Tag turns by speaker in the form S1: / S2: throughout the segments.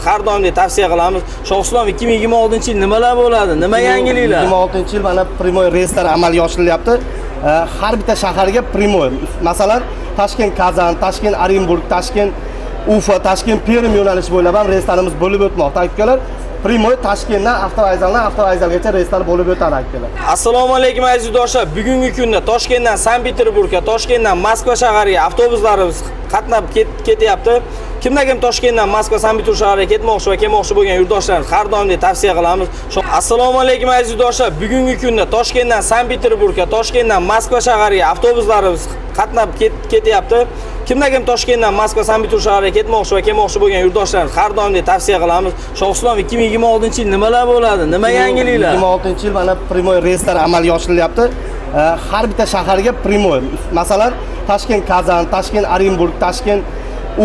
S1: har doimdek tavsiya qilamiz. Shohslom 2026-yil nimalar bo'ladi? Nima yangiliklar?
S2: 2026-yil mana Primoy reyslar amalga oshirilyapti. Har bitta shaharga Primoy, masalan, Toshkent Kazan, Toshkent Orenburg, Toshkent Ufa, Toshkent Perm yo'nalishi bo'ylab ham reyslarimiz bo'lib o'tmoqda akalar. Primoy Toshkentdan avtovokzalgacha reyslar bo'lib o'tadi akalar.
S1: Assalomu alaykum aziz do'stlar. Bugungi kunda Toshkentdan Sankt-Peterburgga, Toshkentdan Moskva shahariga avtobuslarimiz qatnab ketyapti. Kimlarga Toshkentdan Moskva, Sankt-Peterburg shahariga ketmoqchi va kelmoqchi bo'lgan yurtdoshlarimiz har doimdek tavsiya qilamiz. Assalomu alaykum aziz do'stlar. Bugungi kunda Toshkentdan Sankt-Peterburgga, Toshkentdan Moskva shahariga avtobuslarimiz qatnab ketyapti. Kimlarga Toshkentdan Moskva, Sankt-Peterburg shahariga ketmoqchi va kelmoqchi bo'lgan yurtdoshlarimiz har doimdek tavsiya qilamiz. Shohslom 2026-yil nimalar bo'ladi? Nima yangiliklar?
S2: 2026-yil mana Primoy reyslar amalga oshirilyapti. Har bitta shaharga Primoy, masalan, Toshkent Kazan, Toshkent Orenburg, Toshkent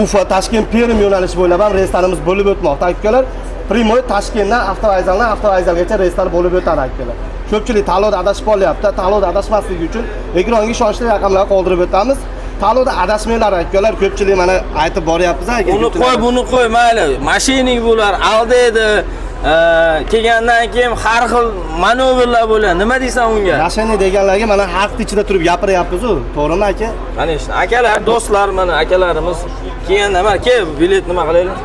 S2: Ufa, Toshkent Perm yo'nalishi bo'ylab ham reyslarimiz bo'lib o'tmoqda akalar. Primoy Toshkentdan avtovokzalgacha reyslar bo'lib o'tadi akalar. Ko'pchilik tanlovda adashib qolyapti. Tanlovda adashmasligi uchun ekranga ishonchli raqamlarni qoldirib o'tamiz. Tanlovda adashmanglar akalar. Ko'pchilik mana aytib boryapmiz aka.
S1: Uni qo'y, buni qo'y, mayli. Mashining bular aldaydi. Kelgandan keyin har xil manovrlar bo'ladi. Nima deysan unga?
S2: Mashina deganlarga mana haq ichida turib gapiryapmiz-ku. To'g'rimi aka?
S1: Mana işte akalar, do'stlar, mana akalarimiz kelganda mana kel, bilet nima qilaylik?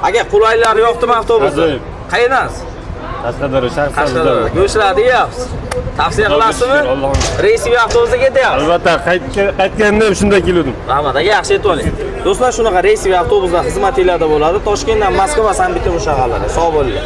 S1: Aka, qulaylar yo'qmi avtobusda? Qayerdansiz?
S3: Qashqadaryo,
S1: Qashqadaryo. Go'shlar deyapsiz. Tavsiya qilasizmi? Reysiga avtobusda ketyapsiz.
S3: Albatta, qaytganda ham shunday keldim.
S1: Rahmat, aka, yaxshi aytib oling. Do'stlar, shunaqa reysiga avtobuslar xizmatinglarda bo'ladi. Toshkentdan Moskva va Sankt-Peterburg shaharlariga. Sog' bo'linglar.